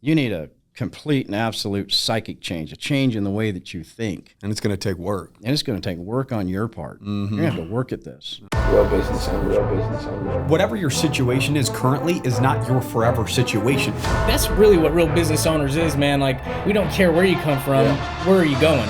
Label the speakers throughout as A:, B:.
A: You need a complete and absolute psychic change, a change in the way that you think.
B: And it's going to take work.
A: And it's going to take work on your part. You're going to have to work at this.
C: Real business owner.
B: Whatever your situation is currently is not your forever situation.
D: That's really what real business owners is, man. Like, we don't care where you come from, where are you going?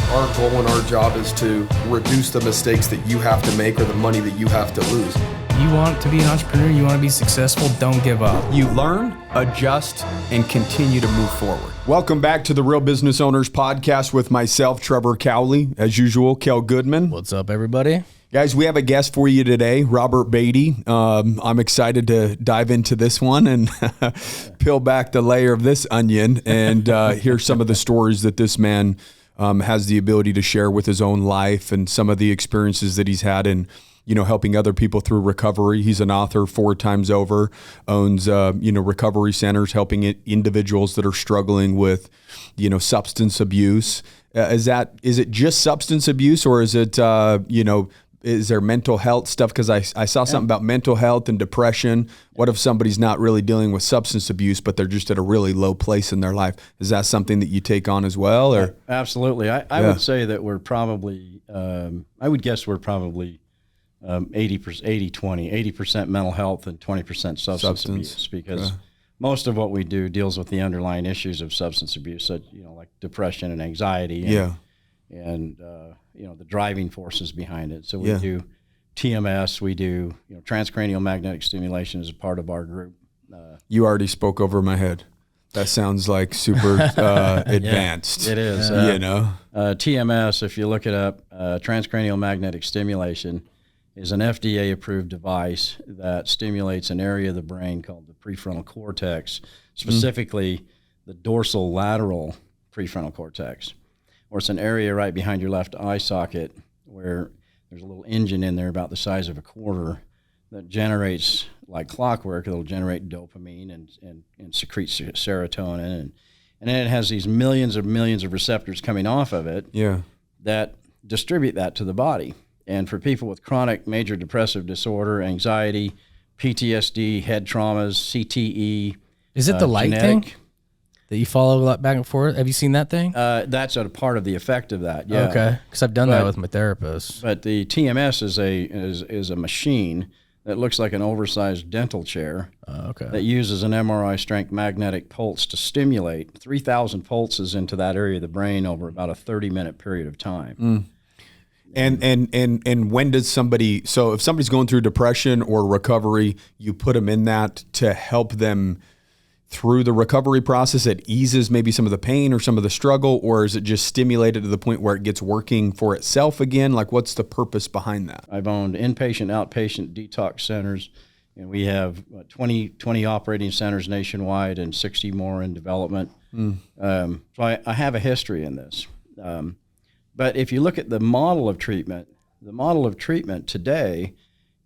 C: Our goal and our job is to reduce the mistakes that you have to make or the money that you have to lose.
D: You want to be an entrepreneur, you want to be successful, don't give up.
B: You learn, adjust, and continue to move forward. Welcome back to the Real Business Owners Podcast with myself, Trevor Cowley. As usual, Kale Goodman.
D: What's up, everybody?
B: Guys, we have a guest for you today, Robert Beatty. I'm excited to dive into this one and peel back the layer of this onion and hear some of the stories that this man has the ability to share with his own life and some of the experiences that he's had in, helping other people through recovery. He's an author 4 times over, owns, recovery centers, helping individuals that are struggling with, substance abuse. Is it just substance abuse, or is it, is there mental health stuff? Because I saw something about mental health and depression. What if somebody's not really dealing with substance abuse, but they're just at a really low place in their life? Is that something that you take on as well? Or
A: Absolutely. I would say that we're probably, I would guess we're probably 80% mental health and 20% substance abuse, because most of what we do deals with the underlying issues of substance abuse, like depression and anxiety and the driving forces behind it. So we do TMS, we do transcranial magnetic stimulation as a part of our group.
B: You already spoke over my head. That sounds like super advanced.
A: It is. TMS, if you look it up, transcranial magnetic stimulation is an FDA-approved device that stimulates an area of the brain called the prefrontal cortex, specifically the dorsal lateral prefrontal cortex, or it's an area right behind your left eye socket where there's a little engine in there about the size of a quarter that generates, like clockwork, it'll generate dopamine and secrete serotonin. And then it has these millions of receptors coming off of it that distribute that to the body. And for people with chronic major depressive disorder, anxiety, PTSD, head traumas, CTE.
D: Is it the light
A: genetic
D: thing that you follow back and forth? Have you seen that thing?
A: That's a part of the effect of that, yeah.
D: Okay, because I've done that with my therapist.
A: But the TMS is a machine that looks like an oversized dental chair that uses an MRI strength magnetic pulse to stimulate 3,000 pulses into that area of the brain over about a 30-minute period of time.
B: And when does somebody, so if somebody's going through depression or recovery, you put them in that to help them through the recovery process? It eases maybe some of the pain or some of the struggle, or is it just stimulated to the point where it gets working for itself again? Like, what's the purpose behind that?
A: I've owned inpatient, outpatient detox centers, and we have 20 operating centers nationwide and 60 more in development. So I have a history in this. But if you look at the model of treatment today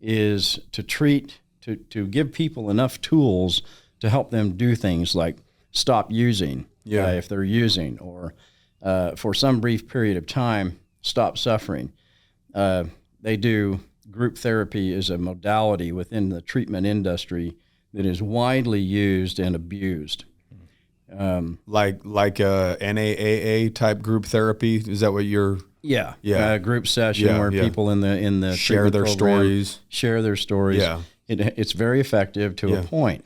A: is to give people enough tools to help them do things like stop using if they're using, or for some brief period of time, stop suffering. They do group therapy as a modality within the treatment industry that is widely used and abused.
B: Like a NAAA type group therapy? Is that what you're?
A: A group session where people in the
B: share their stories.
A: Yeah, it's very effective to a point.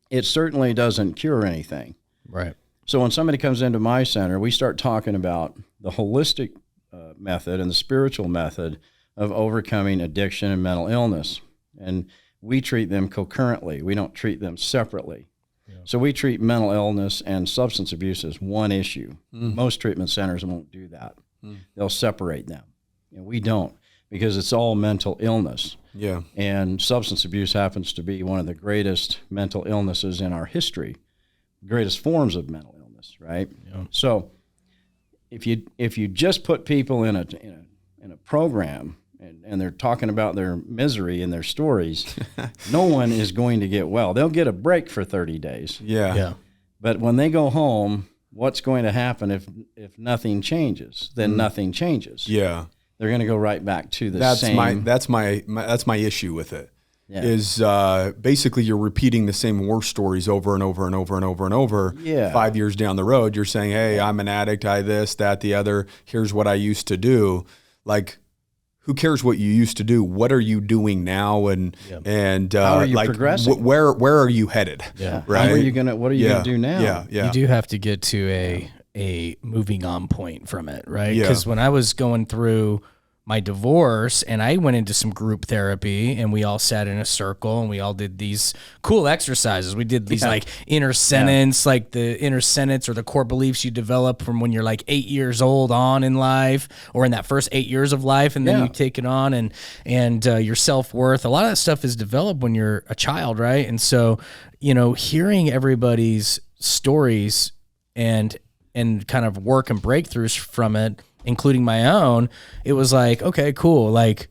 A: It certainly doesn't cure anything.
D: Right.
A: So when somebody comes into my center, we start talking about the holistic method and the spiritual method of overcoming addiction and mental illness, and we treat them concurrently. We don't treat them separately. So we treat mental illness and substance abuse as one issue. Most treatment centers won't do that. They'll separate them. And we don't, because it's all mental illness.
B: Yeah.
A: And substance abuse happens to be one of the greatest mental illnesses in our history, greatest forms of mental illness, right? Yeah. So if you just put people in a program and they're talking about their misery and their stories, no one is going to get well. They'll get a break for 30 days.
B: Yeah.
A: But when they go home, what's going to happen if nothing changes? Then nothing changes.
B: Yeah.
A: They're going to go right back to the same.
B: That's my issue with it. is basically you're repeating the same war stories over and over and over and over and over.
A: Yeah.
B: 5 years down the road, you're saying, hey, I'm an addict, I this, that, the other. Here's what I used to do. Like, who cares what you used to do? What are you doing now? And
A: how are you progressing?
B: Where are you headed?
A: Yeah.
B: Right.
A: What are you gonna do now?
B: Yeah.
D: You do have to get to a moving on point from it, right?
B: Yeah.
D: Because when I was going through my divorce and I went into some group therapy and we all sat in a circle and we all did these cool exercises. We did these like inner sentence, like the inner sentence or the core beliefs you develop from when you're like 8 years old on in life or in that first 8 years of life. And then you take it on and your self-worth. A lot of that stuff is developed when you're a child, right? And so, hearing everybody's stories and kind of work and breakthroughs from it, including my own, it was like, okay, cool. Like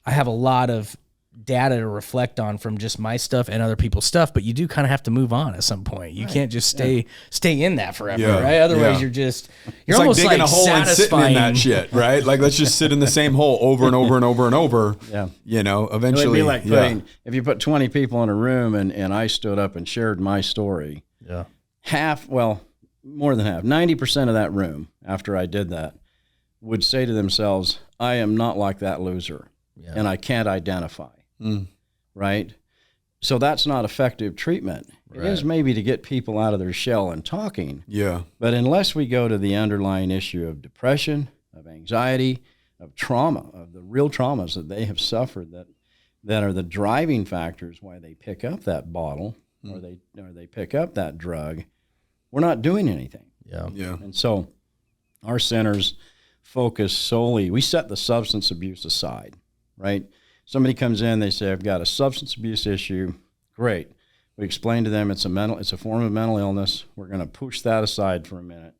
D: I have a lot of data to reflect on from just my stuff and other people's stuff, but you do kind of have to move on at some point. You can't just stay in that forever, right? Otherwise you're almost
B: like digging a hole and sitting in
D: satisfying
B: that shit, right? Like let's just sit in the same hole over and over and over and over.
A: Yeah.
B: Eventually.
A: It'd be like if you put 20 people in a room and I stood up and shared my story.
D: Yeah.
A: More than half, 90% of that room after I did that would say to themselves, I am not like that loser and I can't identify, right? So that's not effective treatment. It is maybe to get people out of their shell and talking.
B: Yeah.
A: But unless we go to the underlying issue of depression, of anxiety, of trauma, of the real traumas that they have suffered that are the driving factors why they pick up that bottle or they pick up that drug, we're not doing anything.
B: Yeah.
A: And so our centers focus solely, we set the substance abuse aside, right? Somebody comes in, they say, I've got a substance abuse issue. Great. We explain to them it's a form of mental illness. We're going to push that aside for a minute.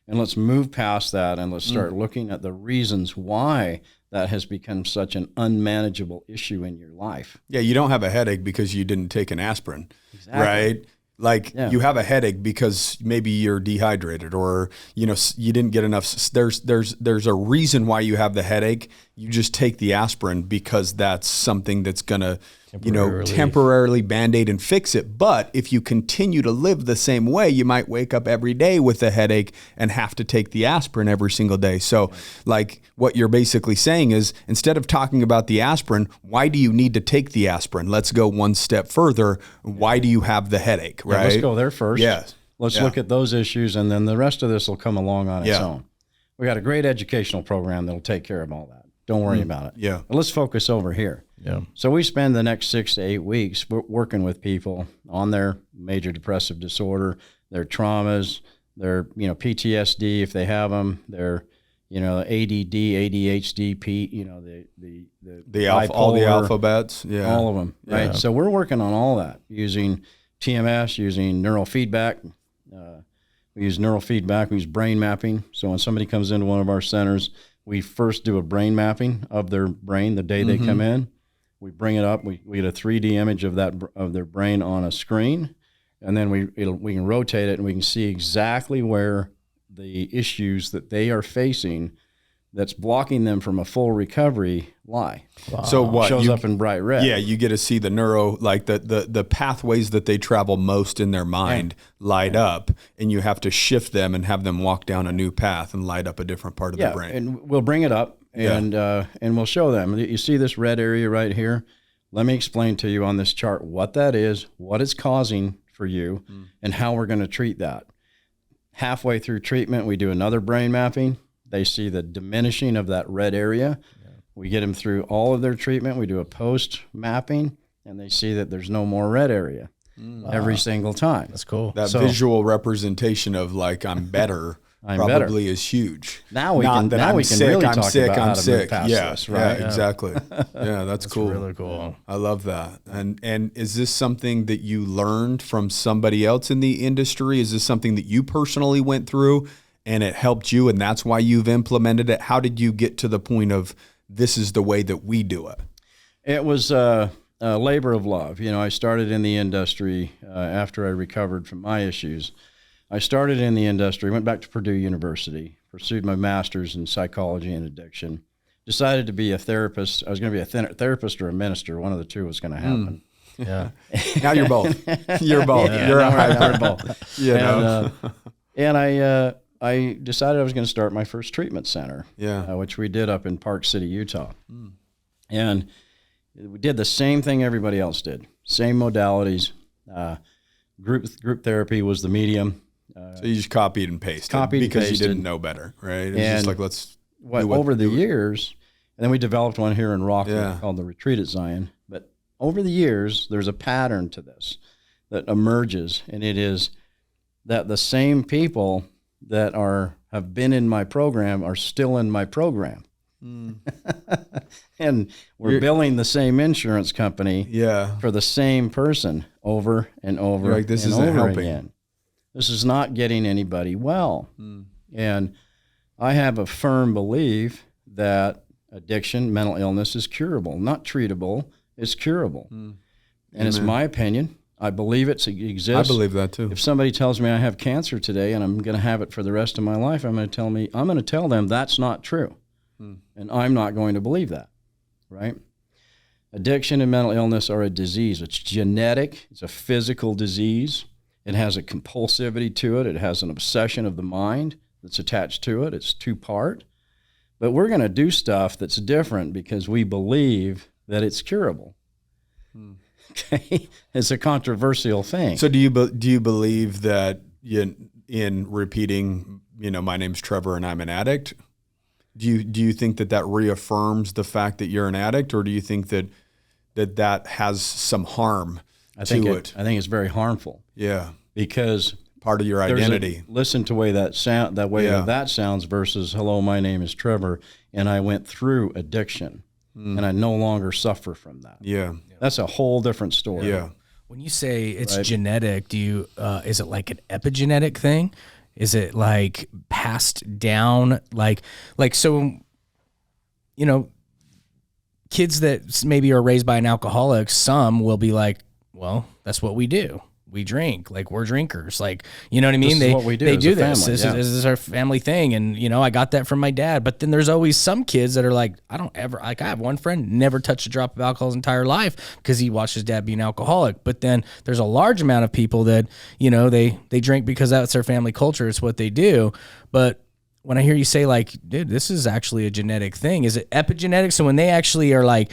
A: And let's move past that and let's start looking at the reasons why that has become such an unmanageable issue in your life.
B: Yeah, you don't have a headache because you didn't take an aspirin, right? Like you have a headache because maybe you're dehydrated or, you didn't get enough. There's a reason why you have the headache. You just take the aspirin because that's something that's going to, temporarily Band-Aid and fix it. But if you continue to live the same way, you might wake up every day with a headache and have to take the aspirin every single day. So like what you're basically saying is instead of talking about the aspirin, why do you need to take the aspirin? Let's go one step further. Why do you have the headache, right?
A: Let's go there first.
B: Yes.
A: Let's look at those issues and then the rest of this will come along on its own. We got a great educational program that'll take care of all that. Don't worry about it.
B: Yeah.
A: But let's focus over here.
D: Yeah.
A: So we spend the next 6 to 8 weeks working with people on their major depressive disorder, their traumas, their PTSD if they have them, their ADD, ADHD,
B: all the alphabets,
A: all of them, right?
B: Yeah.
A: So we're working on all that using TMS, using neurofeedback. We use neurofeedback. We use brain mapping. So when somebody comes into one of our centers, we first do a brain mapping of their brain the day they come in. We bring it up. We get a 3D image of their brain on a screen, and then we can rotate it and we can see exactly where the issues that they are facing that's blocking them from a full recovery lie.
B: Wow. So what
A: shows up in bright red?
B: Yeah, you get to see the the pathways that they travel most in their mind light up, and you have to shift them and have them walk down a new path and light up a different part of the brain.
A: And we'll bring it up and we'll show them. You see this red area right here? Let me explain to you on this chart what that is, what it's causing for you, and how we're going to treat that. Halfway through treatment, we do another brain mapping. They see the diminishing of that red area. Yeah. We get them through all of their treatment. We do a post mapping, and they see that there's no more red area every single time.
D: That's cool.
B: That visual representation of like I'm better probably is huge.
A: Now we can really talk about how to move past this, right?
B: Yeah, exactly. Yeah, that's cool.
D: Really cool.
B: I love that. And is this something that you learned from somebody else in the industry? Is this something that you personally went through and it helped you and that's why you've implemented it? How did you get to the point of this is the way that we do it?
A: It was a labor of love. I started in the industry after I recovered from my issues. I started in the industry, went back to Purdue University, pursued my master's in psychology and addiction, decided to be a therapist. I was going to be a therapist or a minister. One of the two was going to happen.
D: Yeah.
B: Now you're both. You're both. You're a hybrid. You know?
A: And I decided I was going to start my first treatment center, which we did up in Park City, Utah. And we did the same thing everybody else did, same modalities. Group therapy was the medium.
B: So you just copied and pasted because you didn't know better, right? It's just like,
A: over the years, and then we developed one here in Rockland called the Retreat at Zion. But over the years, there's a pattern to this that emerges, and it is that the same people that have been in my program are still in my program. And we're billing the same insurance company for the same person over and over
B: You're like, this
A: and
B: isn't
A: over
B: helping.
A: again. This is not getting anybody well. And I have a firm belief that addiction, mental illness is curable, not treatable, it's curable. And it's my opinion. I believe it exists.
B: I believe that too.
A: If somebody tells me I have cancer today and I'm going to have it for the rest of my life, I'm going to tell them that's not true. And I'm not going to believe that, right? Addiction and mental illness are a disease. It's genetic. It's a physical disease. It has a compulsivity to it. It has an obsession of the mind that's attached to it. It's two-part. But we're going to do stuff that's different because we believe that it's curable. Okay? It's a controversial thing.
B: So do you believe that in repeating, my name's Trevor and I'm an addict, do you think that reaffirms the fact that you're an addict, or do you think that has some harm to it?
A: I think it's very harmful.
B: Yeah.
A: Because
B: part of your identity.
A: Listen to that sounds versus, hello, my name is Trevor, and I went through addiction, and I no longer suffer from that.
B: Yeah.
A: That's a whole different story.
B: Yeah.
D: When you say it's genetic, is it like an epigenetic thing? Is it like passed down? So, kids that maybe are raised by an alcoholic, some will be like, well, that's what we do. We drink, we're drinkers, you know what I mean?
A: This is what we do.
D: They
A: as
D: do
A: a
D: this.
A: family,
D: This is our family thing. And, I got that from my dad. But then there's always some kids that are like, I have one friend, never touched a drop of alcohol his entire life because he watched his dad be an alcoholic. But then there's a large amount of people that, they drink because that's their family culture. It's what they do. But when I hear you say dude, this is actually a genetic thing, is it epigenetic? So when they actually are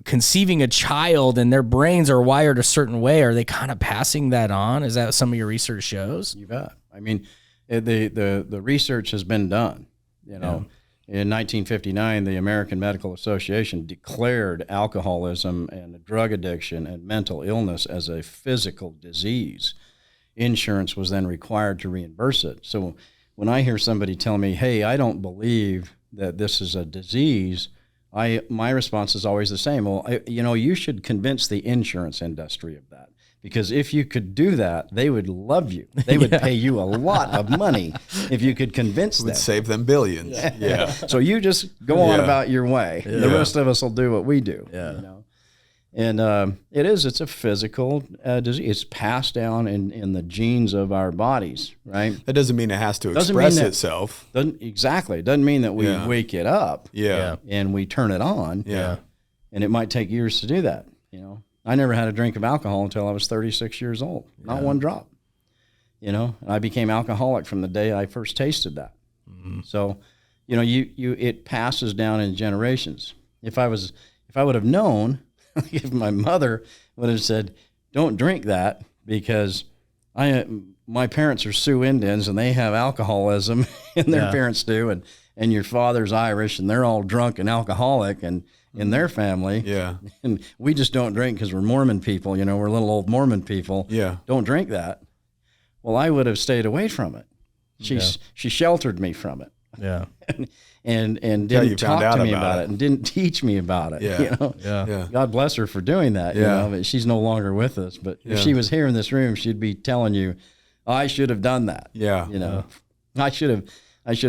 D: conceiving a child and their brains are wired a certain way, are they kind of passing that on? Is that what some of your research shows?
A: You bet. I mean, the research has been done. In 1959, the American Medical Association declared alcoholism and drug addiction and mental illness as a physical disease. Insurance was then required to reimburse it. So when I hear somebody tell me, hey, I don't believe that this is a disease, my response is always the same. Well, you should convince the insurance industry of that, because if you could do that, they would love you. They would pay you a lot of money if you could convince them.
B: It would save them billions. Yeah.
A: So you just go on about your way. Yeah. The rest of us will do what we do. Yeah. And it's a physical disease. It's passed down in the genes of our bodies, right?
B: That doesn't mean it has to express itself.
A: Exactly. It doesn't mean that we wake it up and we turn it on.
B: Yeah.
A: And it might take years to do that. I never had a drink of alcohol until I was 36 years old. Not one drop. And I became alcoholic from the day I first tasted that. Mm-hmm. So, it passes down in generations. If I would have known, if my mother would have said, don't drink that because my parents are Sioux Indians and they have alcoholism and their parents do, and your father's Irish and they're all drunk and alcoholic and in their family. Yeah. And we just don't drink because we're Mormon people, we're little old Mormon people. Yeah. Don't drink that. Well, I would have stayed away from it. She sheltered me from it. Yeah. and didn't talk to me about it and didn't teach me about it. Yeah. God bless her for doing that. But she's no longer with us. But if she was here in this room, she'd be telling you, I should have done that. Yeah. I should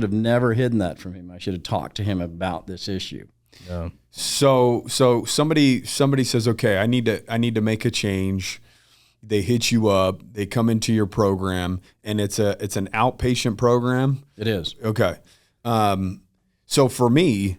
A: have never hidden that from him. I should have talked to him about this issue. Yeah.
B: So somebody says, okay, I need to make a change. They hit you up, they come into your program, and it's an outpatient program.
A: It is.
B: Okay. So for me,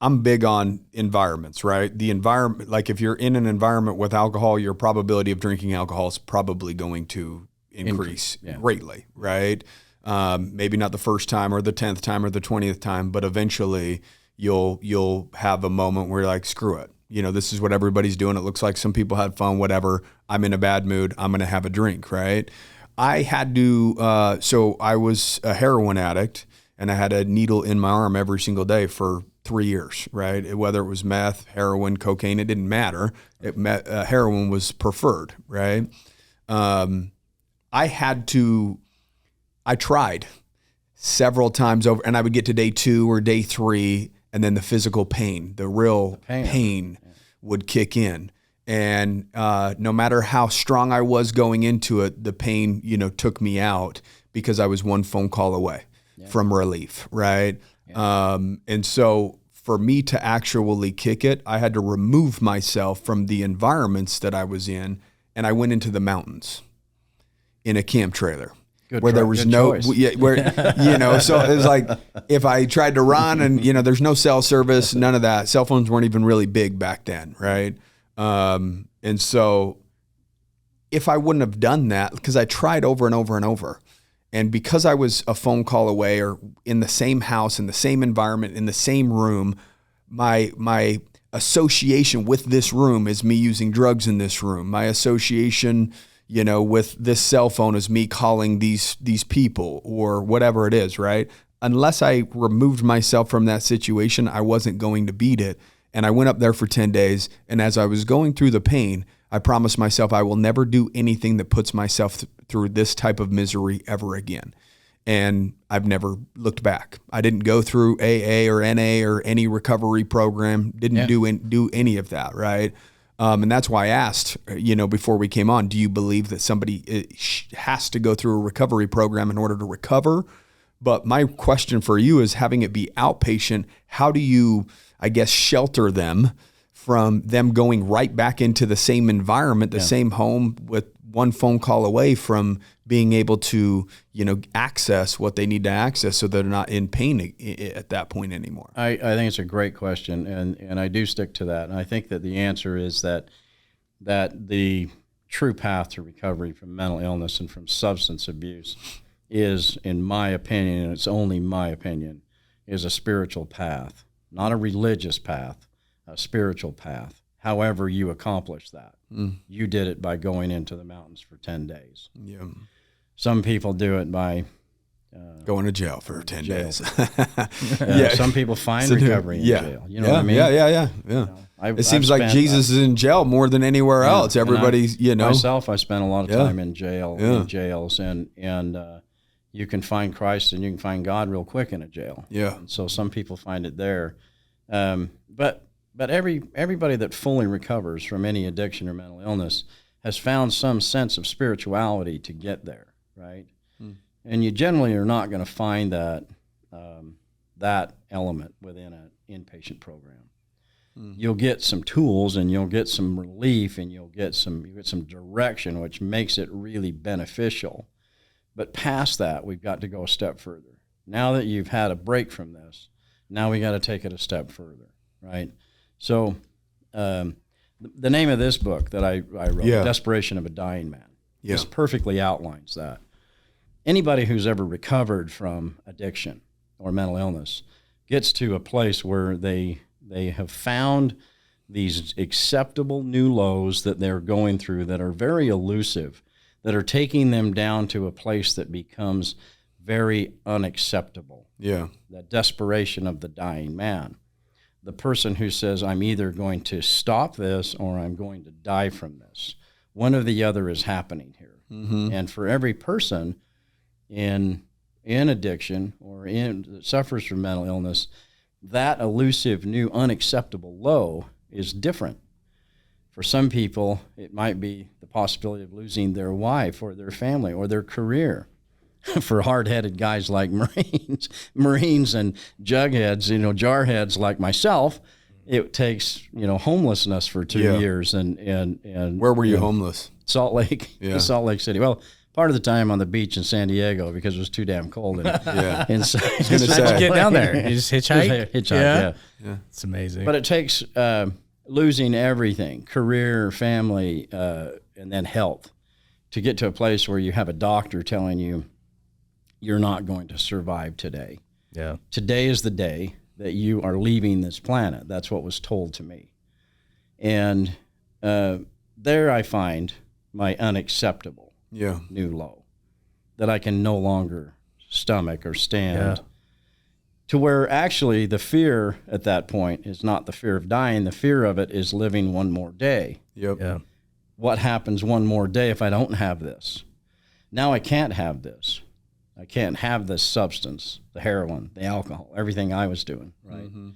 B: I'm big on environments, right? The environment, like if you're in an environment with alcohol, your probability of drinking alcohol is probably going to increase greatly, right? Maybe not the first time or the 10th time or the 20th time, but eventually you'll have a moment where you're like, screw it. This is what everybody's doing. It looks like some people had fun, whatever. I'm in a bad mood. I'm going to have a drink, right? I had to, so I was a heroin addict and I had a needle in my arm every single day for 3 years, right? Whether it was meth, heroin, cocaine, it didn't matter. Heroin was preferred, right? I tried several times over, and I would get to day 2 or day 3, and then the physical pain, the real pain would kick in. And no matter how strong I was going into it, the pain, took me out because I was one phone call away from relief, right? And so for me to actually kick it, I had to remove myself from the environments that I was in, and I went into the mountains in a camp trailer. There was no, so it's like if I tried to run and, there's no cell service, none of that. Cell phones weren't even really big back then, right? And so if I wouldn't have done that, because I tried over and over and over, and because I was a phone call away or in the same house, in the same environment, in the same room, my association with this room is me using drugs in this room. My association, with this cell phone is me calling these people or whatever it is, right? Unless I removed myself from that situation, I wasn't going to beat it. And I went up there for 10 days. And as I was going through the pain, I promised myself I will never do anything that puts myself through this type of misery ever again. And I've never looked back. I didn't go through AA or NA or any recovery program, didn't do any of that, right? And that's why I asked, before we came on, do you believe that somebody has to go through a recovery program in order to recover? But my question for you is, having it be outpatient, how do you, shelter them from them going right back into the same environment, the same home, with one phone call away from being able to, access what they need to access so they're not in pain at that point anymore?
A: I think it's a great question, and I do stick to that. And I think that the answer is that the true path to recovery from mental illness and from substance abuse is, in my opinion, and it's only my opinion, is a spiritual path, not a religious path, a spiritual path. However you accomplish that. You did it by going into the mountains for 10 days.
B: Yeah.
A: Some people do it by
B: going to jail for 10 days.
A: Some people find recovery in jail. You know what I mean?
B: Yeah. It seems like Jesus is in jail more than anywhere else. Everybody's,
A: Myself, I spent a lot of time in jail, in jails, and you can find Christ and you can find God real quick in a jail.
B: Yeah.
A: And so some people find it there. But everybody that fully recovers from any addiction or mental illness has found some sense of spirituality to get there, right? And you generally are not going to find that that element within an inpatient program. You'll get some tools and you'll get some relief and you'll get some direction, which makes it really beneficial. But past that, we've got to go a step further. Now that you've had a break from this, now we got to take it a step further, right? So the name of this book that I wrote, Desperation of a Dying Man, just perfectly outlines that. Anybody who's ever recovered from addiction or mental illness gets to a place where they have found these acceptable new lows that they're going through that are very elusive, that are taking them down to a place that becomes very unacceptable.
B: Yeah.
A: The desperation of the dying man. The person who says, I'm either going to stop this or I'm going to die from this. One or the other is happening here. And for every person in addiction or that suffers from mental illness, that elusive, new, unacceptable low is different. For some people, it might be the possibility of losing their wife or their family or their career. For hard-headed guys like Marines and jugheads, jarheads like myself, it takes, homelessness for 2 years. And
B: where were you homeless?
A: Salt Lake, Salt Lake City. Well, part of the time on the beach in San Diego because it was too damn cold.
B: Yeah.
A: Inside.
B: gonna say.
D: How'd you get down there? You just hitchhike?
A: Hitchhike, yeah.
D: It's amazing.
A: But it takes losing everything, career, family, and then health, to get to a place where you have a doctor telling you you're not going to survive today.
D: Yeah.
A: Today is the day that you are leaving this planet. That's what was told to me. And there I find my unacceptable new low that I can no longer stomach or stand. To where actually the fear at that point is not the fear of dying. The fear of it is living one more day.
B: Yep.
D: Yeah.
A: What happens one more day if I don't have this? Now I can't have this. I can't have this substance, the heroin, the alcohol, everything I was doing, right?
B: Mm-hmm.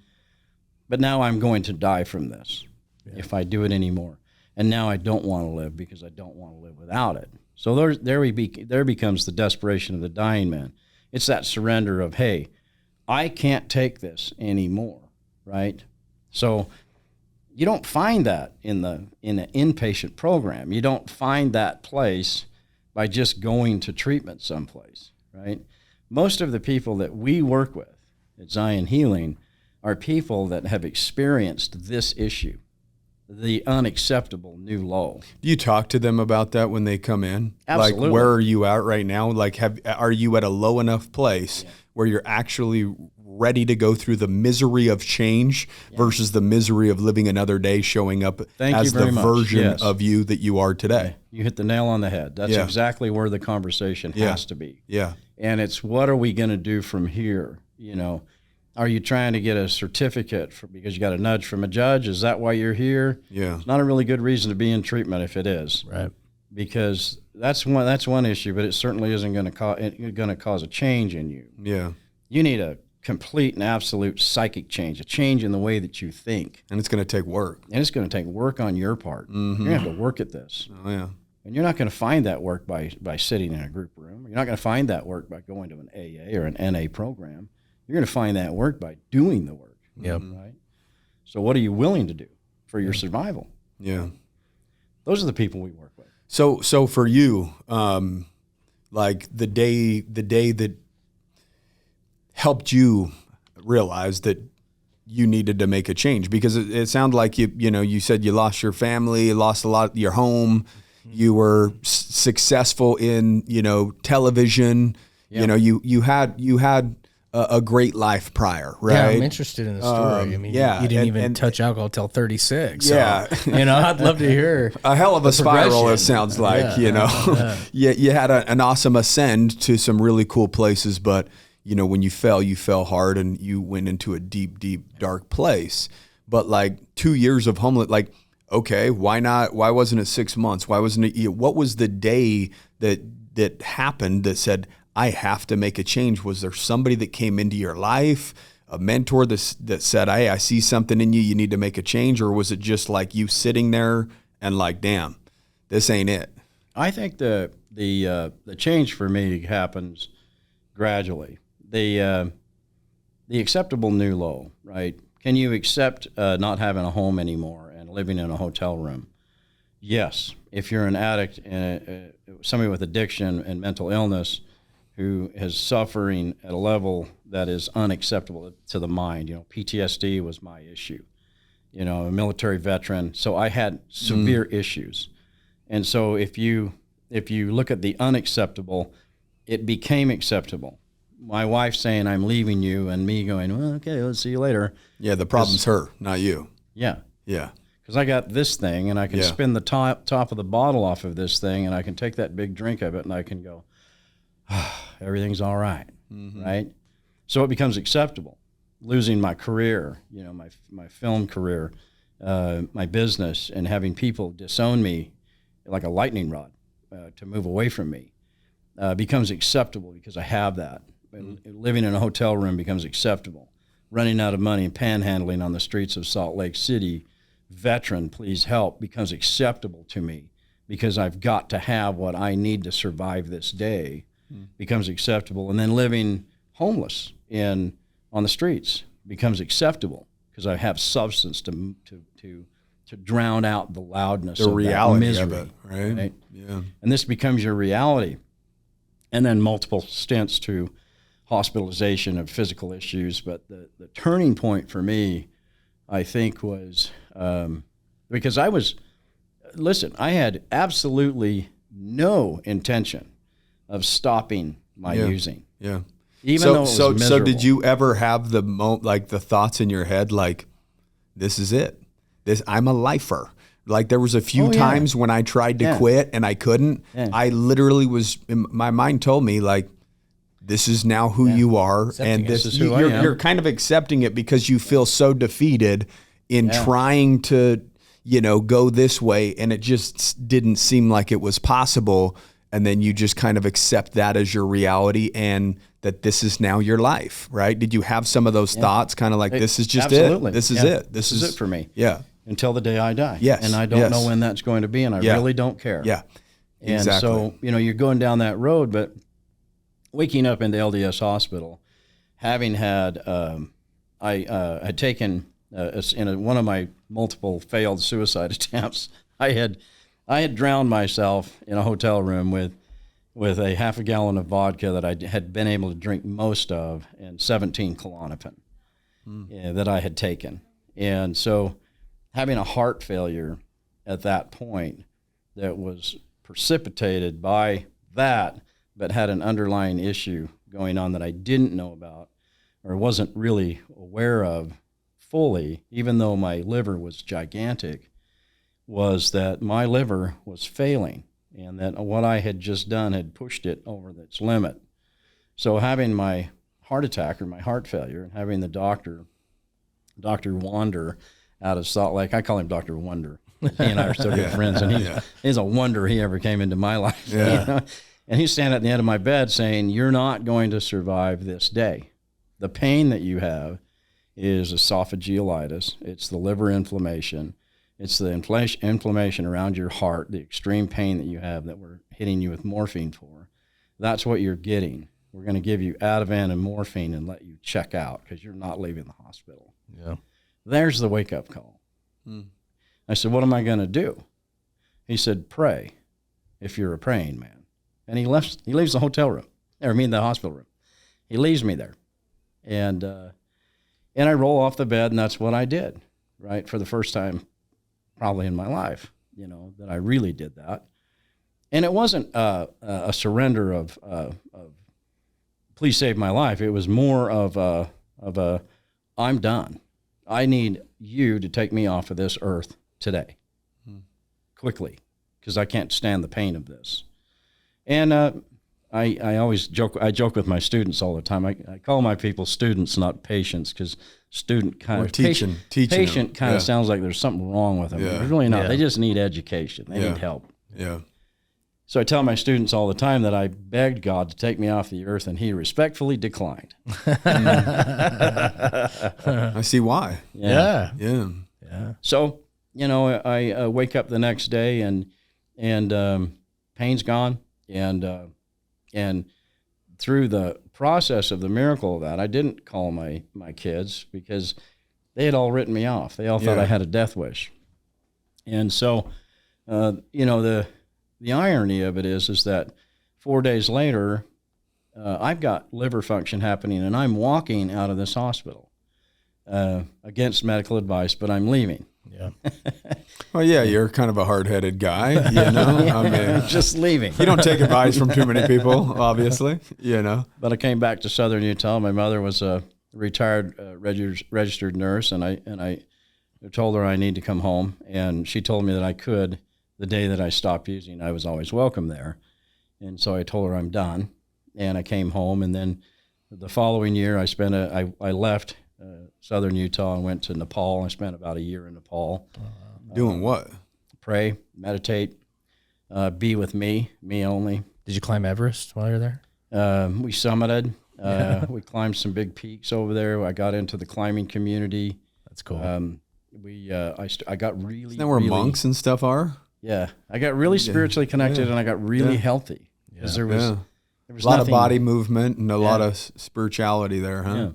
A: But now I'm going to die from this if I do it anymore. And now I don't want to live because I don't want to live without it. So there becomes the desperation of the dying man. It's that surrender of, hey, I can't take this anymore, right? So you don't find that in an inpatient program. You don't find that place by just going to treatment someplace, right? Most of the people that we work with at Zion Healing are people that have experienced this issue, the unacceptable new low.
B: Do you talk to them about that when they come in?
A: Absolutely.
B: Like, where are you at right now? Like, are you at a low enough place where you're actually ready to go through the misery of change versus the misery of living another day showing up as the version of you that you are today?
A: You hit the nail on the head. That's exactly where the conversation has to be.
B: Yeah.
A: And it's, what are we going to do from here? You know, are you trying to get a certificate because you got a nudge from a judge? Is that why you're here?
B: Yeah.
A: It's not a really good reason to be in treatment if it is.
D: Right.
A: Because that's one issue, but it certainly isn't going to cause a change in you.
B: Yeah.
A: You need a complete and absolute psychic change, a change in the way that you think.
B: And it's going to take work.
A: And it's going to take work on your part.
B: Mm-hmm.
A: You're going to have to work at this.
B: Oh, yeah.
A: And you're not going to find that work by sitting in a group room. You're not going to find that work by going to an AA or an NA program. You're going to find that work by doing the work.
D: Yep.
A: Right? So what are you willing to do for your survival?
B: Yeah.
A: Those are the people we work with.
B: So for you, like the day that helped you realize that you needed to make a change, because it sounded like you said you lost your family, you lost a lot of your home, you were successful in television, you had a great life prior, right?
D: Yeah, I'm interested in the story. I mean, you didn't even touch alcohol till 36.
B: Yeah.
D: So, I'd love to hear.
B: A hell of a spiral, it sounds like, you had an awesome ascend to some really cool places, but when you fell hard and you went into a deep, deep, dark place. But like 2 years of homeless, like, okay, why not? Why wasn't it 6 months? Why wasn't it? What was the day that happened that said, I have to make a change? Was there somebody that came into your life, a mentor that said, hey, I see something in you, you need to make a change? Or was it just like you sitting there and like, damn, this ain't it?
A: I think the change for me happens gradually. The acceptable new low, right? Can you accept not having a home anymore and living in a hotel room? Yes. If you're an addict and somebody with addiction and mental illness who is suffering at a level that is unacceptable to the mind, PTSD was my issue, a military veteran. So I had severe issues. And so if you look at the unacceptable, it became acceptable. My wife saying, I'm leaving you, and me going, well, okay, let's see you later.
B: Yeah, the problem's her, not you.
A: Yeah.
B: Yeah.
A: Because I got this thing, and I can spin the top of the bottle off of this thing, and I can take that big drink of it, and I can go, everything's all right, right? So it becomes acceptable. Losing my career, my film career, my business, and having people disown me like a lightning rod to move away from me becomes acceptable because I have that. Living in a hotel room becomes acceptable. Running out of money and panhandling on the streets of Salt Lake City, veteran, please help, becomes acceptable to me because I've got to have what I need to survive this day, becomes acceptable. And then living homeless on the streets becomes acceptable because I have substance to drown out the loudness
B: the
A: of
B: reality
A: that misery,
B: of it, right?
A: Right?
B: Yeah.
A: And this becomes your reality. and then multiple stints to hospitalization of physical issues. But the turning point for me, I think, was because I had absolutely no intention of stopping my using.
B: Yeah.
A: Even though it was miserable.
B: So did you ever have the the thoughts in your head like, this is it? I'm a lifer. Like there was a few times when I tried to quit and I couldn't. Yeah. I literally my mind told me like, this is now who you are, and this is who I am. You're kind of accepting it because you feel so defeated in trying to, go this way, and it just didn't seem like it was possible. And then you just kind of accept that as your reality, and that this is now your life, right? Did you have some of those thoughts, kind of like, this is just it? This is it. This is
A: it for me.
B: Yeah.
A: Until the day I die.
B: Yes.
A: And I don't know when that's going to be, and I really don't care.
B: Yeah.
A: And
B: exactly.
A: so, you're going down that road, but waking up in the LDS hospital, having had, I had taken, in one of my multiple failed suicide attempts, I had drowned myself in a hotel room with a half a gallon of vodka that I had been able to drink most of, and 17 Klonopin that I had taken. And so having a heart failure at that point that was precipitated by that, but had an underlying issue going on that I didn't know about or wasn't really aware of fully, even though my liver was gigantic, was that my liver was failing, and that what I had just done had pushed it over its limit. So having my heart attack or my heart failure, and having the Dr. Wander out of Salt Lake, I call him Dr. Wonder. He and I are still good friends, and he's a wonder he ever came into my life. Yeah. And he's standing at the end of my bed saying, "You're not going to survive this day. The pain that you have is esophagealitis. It's the liver inflammation. It's the inflammation around your heart, the extreme pain that you have that we're hitting you with morphine for. That's what you're getting. We're going to give you Ativan and morphine and let you check out because you're not leaving the hospital."
D: Yeah.
A: There's the wake-up call. I said, "What am I going to do?" He said, "Pray, if you're a praying man." And he leaves the hotel room, the hospital room. He leaves me there. And I roll off the bed, and that's what I did, right? For the first time probably in my life, that I really did that. And it wasn't a surrender of please save my life. It was more of a I'm done. I need you to take me off of this earth today, quickly, because I can't stand the pain of this. And I always joke with my students all the time. I call my people students, not patients, because student kind of patient kind of sounds like there's something wrong with them. Yeah. There's really not. Yeah. They just need education. They need help.
B: Yeah.
A: So I tell my students all the time that I begged God to take me off the earth, and He respectfully declined.
B: I see why.
A: Yeah.
B: Yeah.
A: So I wake up the next day, and pain's gone. And through the process of the miracle of that, I didn't call my kids because they had all written me off. They all thought I had a death wish. And so, the irony of it is that 4 days later, I've got liver function happening, and I'm walking out of this hospital against medical advice, but I'm leaving.
D: Yeah.
B: Well, yeah, you're kind of a hard-headed guy, I mean,
A: just leaving.
B: You don't take advice from too many people, obviously,
A: But I came back to Southern Utah. My mother was a retired registered nurse, and I told her I need to come home, and she told me that I could the day that I stopped using. I was always welcome there, and so I told her I'm done, and I came home, and then the following year I left Southern Utah and went to Nepal. I spent about a year in Nepal.
B: Doing what?
A: Pray, meditate, be with me only.
D: Did you climb Everest while you're there?
A: We summited. We climbed some big peaks over there. I got into the climbing community.
D: That's cool.
A: I got really.
B: Isn't that where monks and stuff are?
A: Yeah, I got really spiritually connected, and I got really healthy because there was
B: a lot of body movement and a lot of spirituality there, huh?
A: Yeah.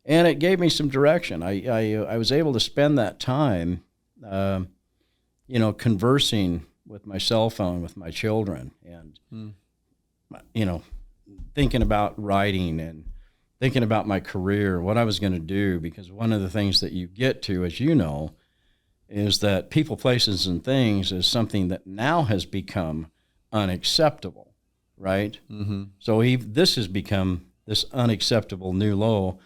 A: And it gave me some direction. I was able to spend that time, conversing with my cell phone with my children, and thinking about writing and thinking about my career, what I was going to do, because one of the things that you get to, as you know, is that people, places, and things is something that now has become unacceptable, right? Mm-hmm. So this has become this unacceptable new low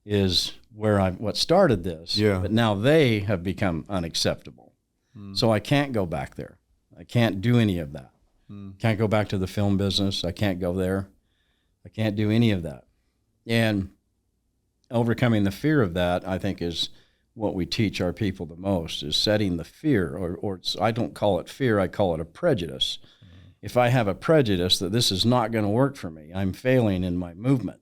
A: is what started this.
B: Yeah.
A: But now they have become unacceptable. So I can't go back there. I can't do any of that. Can't go back to the film business. I can't go there. I can't do any of that. And overcoming the fear of that, I think, is what we teach our people the most, is setting the fear, or I don't call it fear, I call it a prejudice. If I have a prejudice that this is not going to work for me, I'm failing in my movement.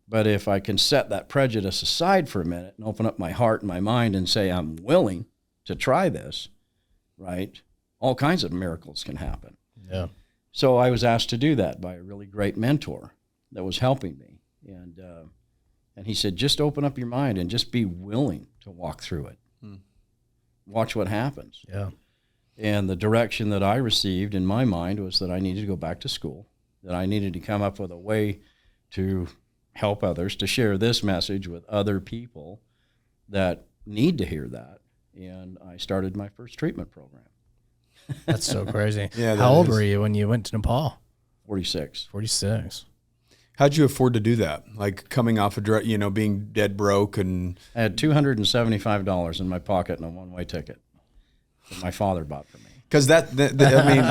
A: But if I can set that prejudice aside for a minute and open up my heart and my mind and say, I'm willing to try this, right? All kinds of miracles can happen.
D: Yeah.
A: So I was asked to do that by a really great mentor that was helping me. And he said, just open up your mind and just be willing to walk through it. Watch what happens.
D: Yeah.
A: And the direction that I received in my mind was that I needed to go back to school, that I needed to come up with a way to help others, to share this message with other people that need to hear that. And I started my first treatment program.
D: That's so crazy.
B: Yeah,
D: How old were you when you went to Nepal?
A: 46.
D: 46.
B: How'd you afford to do that? Like coming off being dead broke and...
A: I had $275 in my pocket and a one-way ticket that my father bought for me.
B: Because I mean,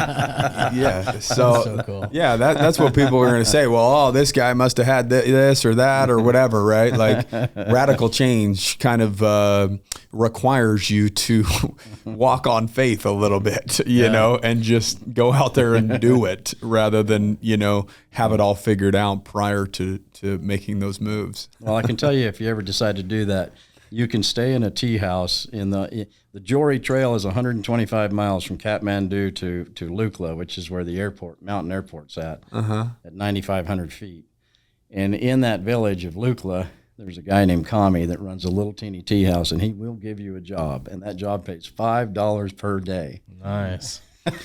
B: yeah. So
D: cool.
B: Yeah, that's what people are going to say. Well, this guy must have had this or that or whatever, right? Like radical change kind of requires you to walk on faith a little bit, you know, and just go out there and do it rather than, have it all figured out prior to making those moves.
A: Well, I can tell you, if you ever decide to do that, you can stay in a tea house in the Jory Trail is 125 miles from Kathmandu to Lukla, which is where the mountain airport's at 9,500 feet. And in that village of Lukla, there's a guy named Kami that runs a little teeny tea house, and he will give you a job, and that job pays $5 per day.
D: Nice.
B: and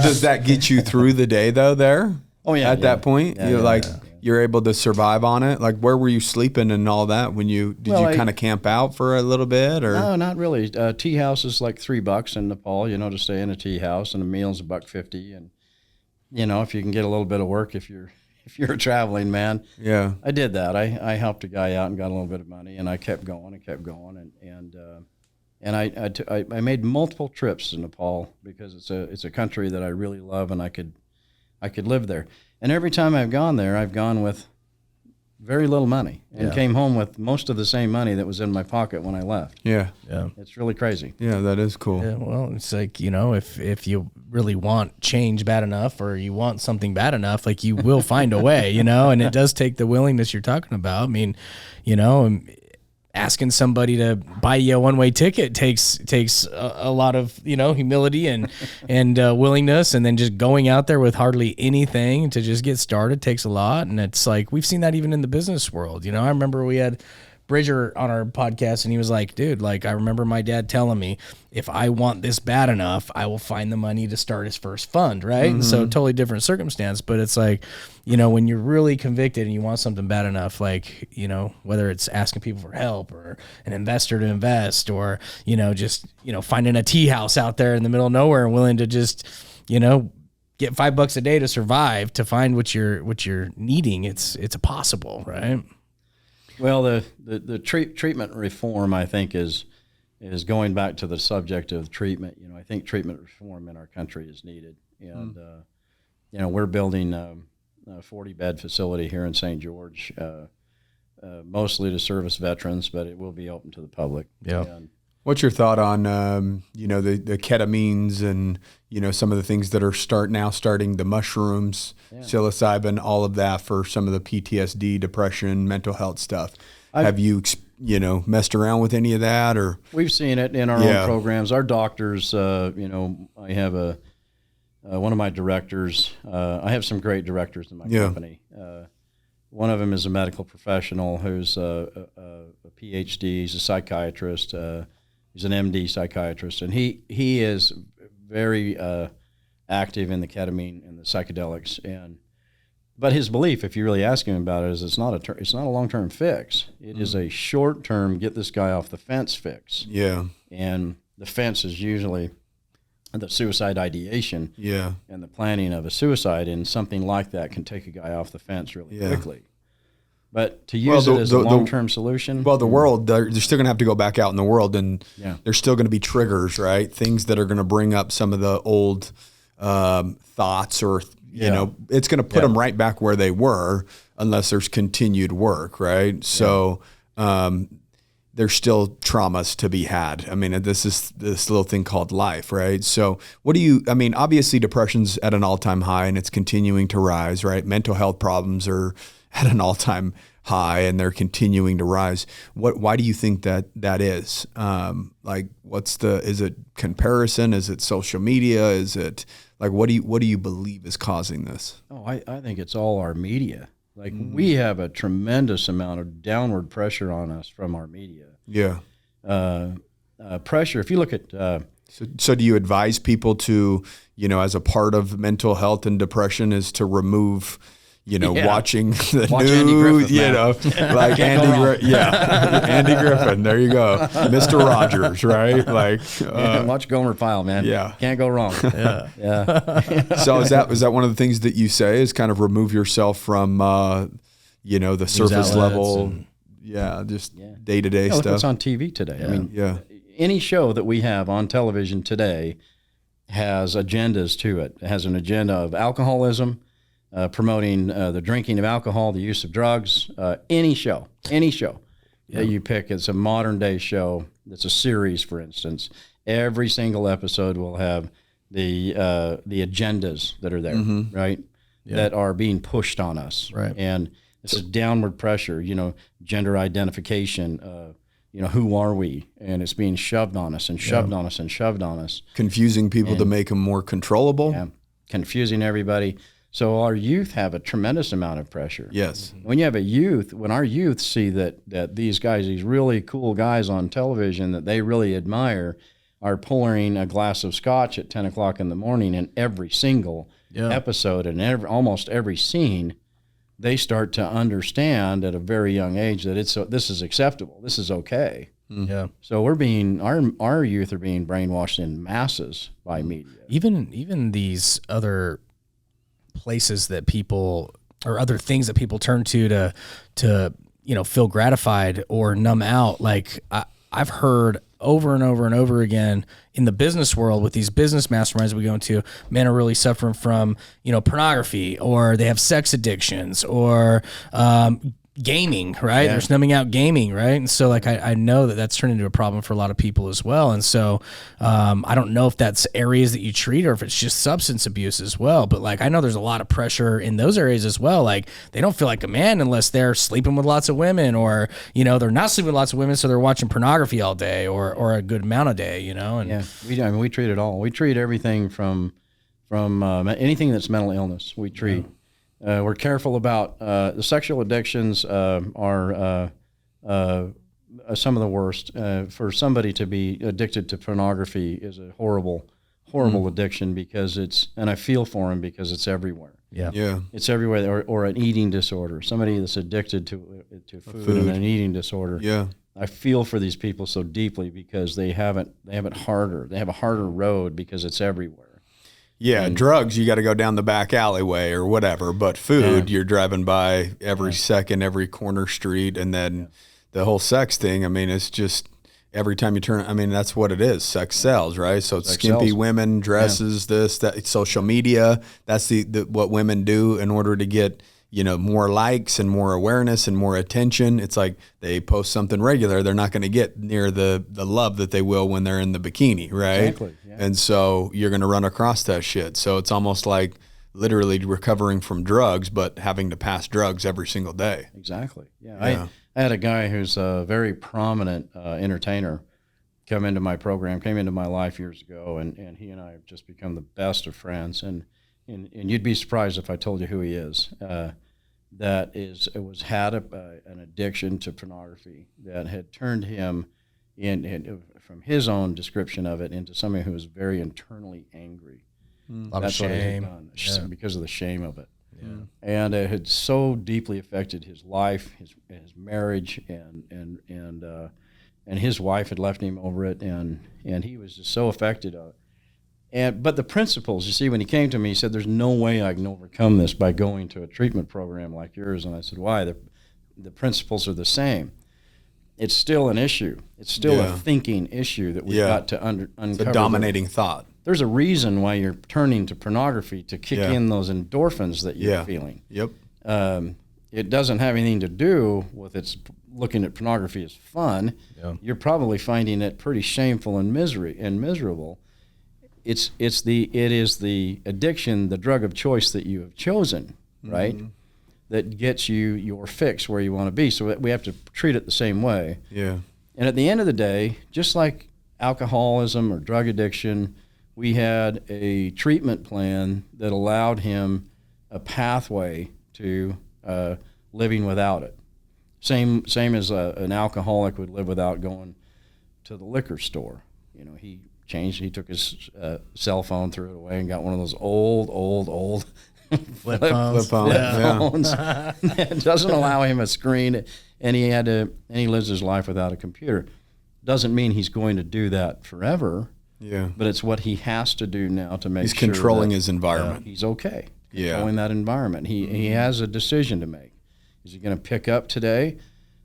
B: does that get you through the day though? There?
A: Oh yeah.
B: At that point,
A: Yeah,
B: you're able to survive on it. Like, where were you sleeping and all that when you kind of camp out for a little bit, or?
A: No, not really. Tea house is like $3 in Nepal, to stay in a tea house, and a meal's $1.50. And, if you can get a little bit of work, if you're a traveling man.
B: Yeah.
A: I did that. I helped a guy out and got a little bit of money, and I kept going and I made multiple trips to Nepal because it's a country that I really love, and I could live there. And every time I've gone there, I've gone with very little money and came home with most of the same money that was in my pocket when I left.
B: Yeah.
D: Yeah.
A: It's really crazy.
B: Yeah, that is cool.
D: Yeah, well, it's like, if you really want change bad enough, or you want something bad enough, like, you will find a way, and it does take the willingness you're talking about. I mean, asking somebody to buy you a one-way ticket takes a lot of humility and willingness, and then just going out there with hardly anything to just get started takes a lot. And it's like, we've seen that even in the business world. I remember we had Bridger on our podcast, and he was like, dude, I remember my dad telling me, if I want this bad enough, I will find the money to start his first fund, right? Mm-hmm. So totally different circumstance, but it's like, when you're really convicted and you want something bad enough, whether it's asking people for help, or an investor to invest, or, just, finding a tea house out there in the middle of nowhere and willing to just, get $5 a day to survive, to find what you're needing, it's possible, right?
A: Well, the treatment reform, I think, is going back to the subject of treatment. I think treatment reform in our country is needed, and we're building a 40-bed facility here in St. George, mostly to service veterans, but it will be open to the public.
B: Yeah. What's your thought on the ketamines and some of the things that are starting the mushrooms, psilocybin, all of that for some of the PTSD, depression, mental health stuff? Have you messed around with any of that, or?
A: We've seen it in our own programs. Our doctors, I have one of my directors. I have some great directors in my company. One of them is a medical professional who's a PhD. He's a psychiatrist. He's an MD psychiatrist, and he is very active in the ketamine and the psychedelics. But his belief, if you really ask him about it, is it's not a long-term fix. It is a short-term, get this guy off the fence fix.
B: Yeah.
A: And the fence is usually the suicide ideation and the planning of a suicide, and something like that can take a guy off the fence really quickly. But to use it as a long-term solution.
B: Well, the world, they're still going to have to go back out in the world, and there's still going to be triggers, right? Things that are going to bring up some of the old thoughts, or, you know, it's going to put them right back where they were unless there's continued work, right? So there's still traumas to be had. I mean, this is this little thing called life, right? So obviously depression's at an all-time high and it's continuing to rise, right? Mental health problems are at an all-time high and they're continuing to rise. Why do you think that is? Is it comparison? Is it social media? Is it like, what do you believe is causing this?
A: Oh, I think it's all our media. Like we have a tremendous amount of downward pressure on us from our media.
B: Yeah.
A: Pressure. If you look at,
B: so do you advise people to, as a part of mental health and depression is to remove, watching the
A: Watch
B: news,
A: Andy Griffith,
B: like Andy Griffin. There you go. Mr. Rogers, right? Like,
A: watch Gomer Pyle, man.
B: Yeah.
A: Can't go wrong.
B: So is that one of the things that you say is kind of remove yourself from, the surface level? Just day-to-day
A: Look
B: stuff.
A: what's on TV today.
B: Yeah.
A: I mean, any show that we have on television today has agendas to it. It has an agenda of alcoholism, promoting the drinking of alcohol, the use of drugs. Any show that you pick, it's a modern day show. It's a series, for instance. Every single episode will have the agendas that are there, right? Yeah. That are being pushed on us,
D: right?
A: And this is downward pressure. Gender identification. Who are we? And it's being shoved on us and shoved on us and shoved on us.
B: Confusing people to make them more controllable.
A: Yeah, confusing everybody. So our youth have a tremendous amount of pressure.
B: Yes.
A: When our youth see that these guys, these really cool guys on television that they really admire, are pouring a glass of scotch at 10 o'clock in the morning in every single episode and almost every scene, they start to understand at a very young age that this is acceptable. This is okay.
D: Yeah.
A: So our youth are being brainwashed in masses by media.
D: Even these other places that people, or other things that people turn to feel gratified or numb out. Like I've heard over and over and over again in the business world with these business masterminds we go into, men are really suffering from, pornography, or they have sex addictions, or gaming, right?
A: Yeah.
D: There's numbing out gaming, right? And so like I know that that's turned into a problem for a lot of people as well. And so I don't know if that's areas that you treat or if it's just substance abuse as well. But like I know there's a lot of pressure in those areas as well. Like they don't feel like a man unless they're sleeping with lots of women, or they're not sleeping with lots of women, so they're watching pornography all day or a good amount of day, And
A: we treat it all. We treat everything from anything that's mental illness. We treat. We're careful about the sexual addictions are some of the worst. For somebody to be addicted to pornography is a horrible addiction, because and I feel for him because it's everywhere.
B: Yeah.
A: It's everywhere. Or an eating disorder. Somebody that's addicted to food and an eating disorder.
B: Yeah.
A: I feel for these people so deeply because they have it harder. They have a harder road because it's everywhere.
B: Yeah, drugs, you got to go down the back alleyway or whatever. But food, you're driving by every second, every corner street. And then the whole sex thing, I mean, it's just every time you turn, I mean, that's what it is. Sex sells, right? So it's skimpy women, dresses, this, that, social media. That's what women do in order to get, more likes and more awareness and more attention. It's like they post something regular, they're not going to get near the love that they will when they're in the bikini, right?
A: Exactly. Yeah.
B: And so you're going to run across that shit. So it's almost like literally recovering from drugs, but having to pass drugs every single day.
A: Exactly. Yeah. I had a guy who's a very prominent entertainer came into my life years ago, and he and I have just become the best of friends. And you'd be surprised if I told you who he is. Had an addiction to pornography that had turned him from his own description of it into somebody who was very internally angry.
D: lot of
A: That's what it had
D: shame.
A: done, because of the shame of it. And it had so deeply affected his life, his marriage, and his wife had left him over it, and he was just so affected. But the principles, you see, when he came to me, he said, "There's no way I can overcome this by going to a treatment program like yours." And I said, "Why? The principles are the same. It's still an issue. It's still a thinking issue that we've got to uncover.
B: It's a dominating thought.
A: There's a reason why you're turning to pornography to kick in those endorphins that you're feeling.
B: Yep.
A: It doesn't have anything to do with it's looking at pornography as fun.
D: Yeah.
A: You're probably finding it pretty shameful and miserable. It is the addiction, the drug of choice that you have chosen, right? That gets you your fix where you want to be. So we have to treat it the same way.
B: Yeah.
A: And at the end of the day, just like alcoholism or drug addiction, we had a treatment plan that allowed him a pathway to living without it. Same as an alcoholic would live without going to the liquor store. He took his cell phone, threw it away, and got one of those old
D: Flip phones.
A: phones. It doesn't allow him a screen, and he lives his life without a computer. Doesn't mean he's going to do that forever.
B: Yeah.
A: But it's what he has to do now to make
B: He's
A: sure
B: controlling
A: that,
B: his environment.
A: he's okay.
B: Yeah.
A: Controlling that environment. He has a decision to make. Is he going to pick up today,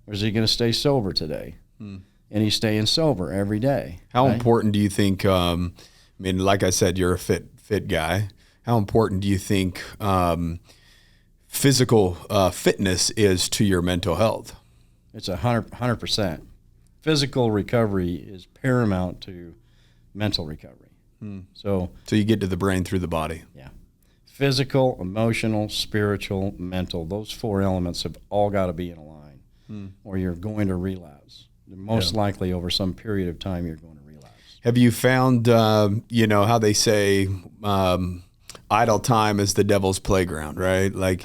A: or is he going to stay sober today? And he's staying sober every day.
B: How
A: right?
B: important do you think? Like I said, you're a fit guy. How important do you think physical fitness is to your mental health?
A: It's 100%. Physical recovery is paramount to mental recovery. So
B: you get to the brain through the body.
A: yeah, physical, emotional, spiritual, mental. Those four elements have all got to be in a line, or you're going to relapse. Most likely, over some period of time, you're going to relapse.
B: Have you found, how they say, idle time is the devil's playground, right? Like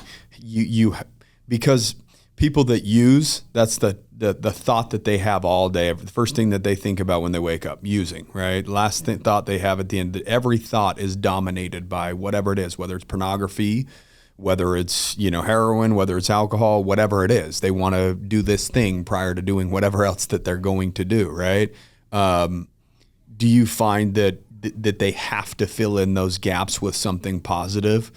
B: because people that use, that's the thought that they have all day. The first thing that they think about when they wake up, using, right? Last thought they have at the end. Every thought is dominated by whatever it is, whether it's pornography, whether it's, heroin, whether it's alcohol, whatever it is. They want to do this thing prior to doing whatever else that they're going to do, right? Do you find that they have to fill in those gaps with something positive?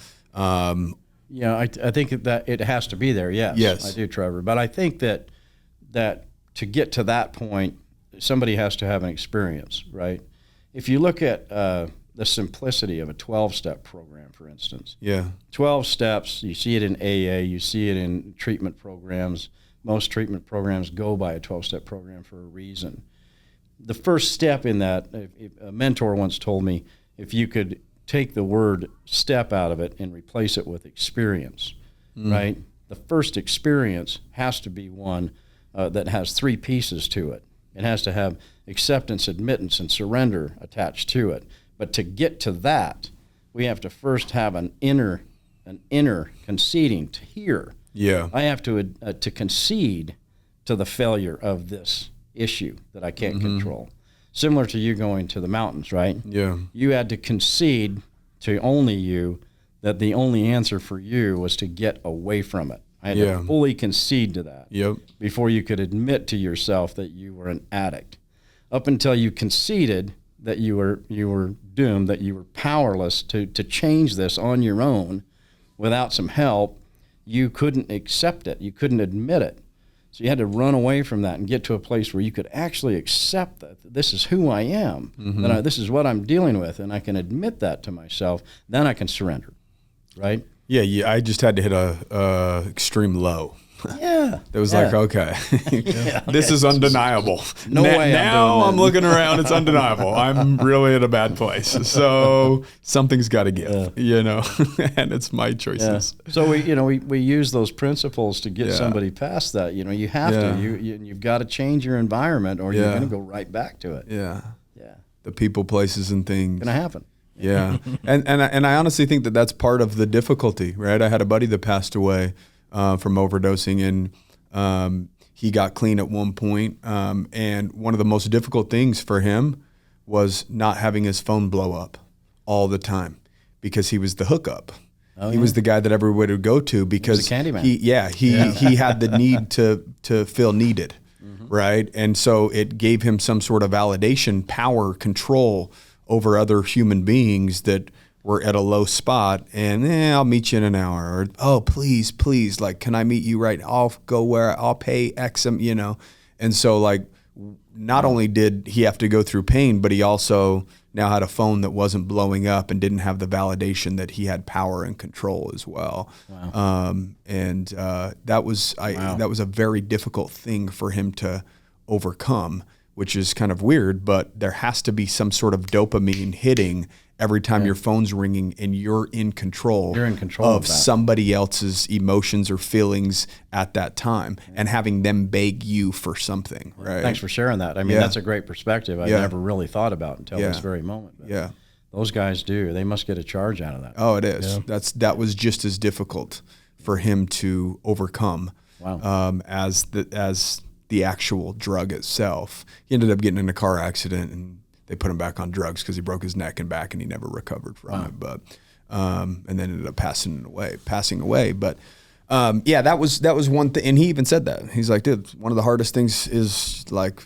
A: Yeah, I think that it has to be there. Yes, I do, Trevor. But I think that to get to that point, somebody has to have an experience, right? If you look at the simplicity of a 12-step program, for instance. 12 steps, you see it in AA, you see it in treatment programs. Most treatment programs go by a 12-step program for a reason. The first step in that, a mentor once told me, if you could take the word step out of it and replace it with experience, right? The first experience has to be one that has three pieces to it. It has to have acceptance, admittance, and surrender attached to it. But to get to that, we have to first have an inner conceding to hear. I have to concede to the failure of this issue that I can't control. Similar to you going to the mountains, right? You had to concede to only you that the only answer for you was to get away from it. I had to fully concede to that before you could admit to yourself that you were an addict. Up until you conceded that you were doomed, that you were powerless to change this on your own without some help, you couldn't accept it. You couldn't admit it. So you had to run away from that and get to a place where you could actually accept that this is who I am, that this is what I'm dealing with, and I can admit that to myself. Then I can surrender, right?
B: Yeah. I just had to hit a extreme low. It was like, okay, this is undeniable.
A: No way.
B: Now I'm looking around, it's undeniable. I'm really at a bad place. So something's got to give, and it's my choices.
A: So we use those principles to get somebody past that. You have to. You've got to change your environment, or you're going to go right back to it.
B: The people, places, and things.
A: It's going to happen.
B: And I honestly think that that's part of the difficulty, right? I had a buddy that passed away from overdosing, and he got clean at one point. And one of the most difficult things for him was not having his phone blow up all the time, because he was the hookup.
A: Oh,
B: he was the guy that everybody would go to because
A: He was a Candyman.
B: he had the need to feel needed, right? And so it gave him some sort of validation, power, control over other human beings that were at a low spot. And I'll meet you in an hour, or oh please, like, can I meet you right? I'll go where I'll pay X, And so like, not only did he have to go through pain, but he also now had a phone that wasn't blowing up and didn't have the validation that he had power and control as well.
A: Wow.
B: That was a very difficult thing for him to overcome, which is kind of weird, but there has to be some sort of dopamine hitting every time your phone's ringing and you're in control, of
A: that.
B: somebody else's emotions or feelings at that time and having them beg you for something, right?
A: Thanks for sharing that. I mean, that's a great perspective I never really thought about until this very moment. But those guys do. They must get a charge out of that.
B: Oh, it is. Yeah. That was just as difficult for him to overcome as the actual drug itself. He ended up getting in a car accident and they put him back on drugs because he broke his neck and back and he never recovered from it. But and then ended up passing away. But that was one thing. And he even said that. He's like, dude, one of the hardest things is like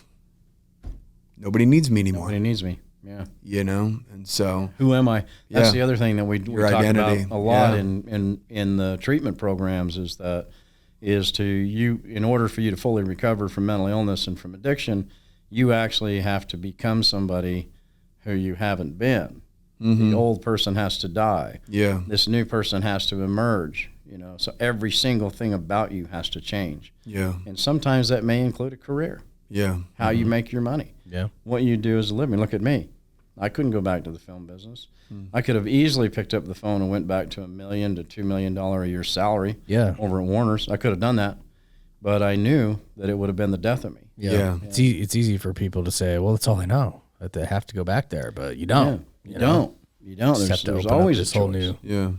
B: nobody needs me anymore.
A: Nobody needs me. Yeah.
B: And so
A: who am I? That's the other thing that we talk
B: identity.
A: about a lot in the treatment programs is in order for you to fully recover from mental illness and from addiction, you actually have to become somebody who you haven't been. The old person has to die.
B: Yeah.
A: This new person has to emerge, so every single thing about you has to change.
B: Yeah.
A: And sometimes that may include a career.
B: Yeah.
A: How you make your money.
D: Yeah.
A: What you do as a living. Look at me. I couldn't go back to the film business. I could have easily picked up the phone and went back to $1 million to $2 million a year salary over at Warner's. I could have done that. But I knew that it would have been the death of me.
B: Yeah.
D: It's easy for people to say, well, that's all I know, that they have to go back there, but you don't.
A: You don't. There's always
D: this
A: a
D: whole
A: choice.
D: new.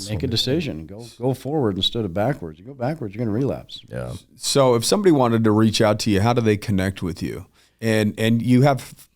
A: Make a decision. Go forward instead of backwards. You go backwards, you're going to relapse.
D: Yeah.
B: So if somebody wanted to reach out to you, how do they connect with you? And you have,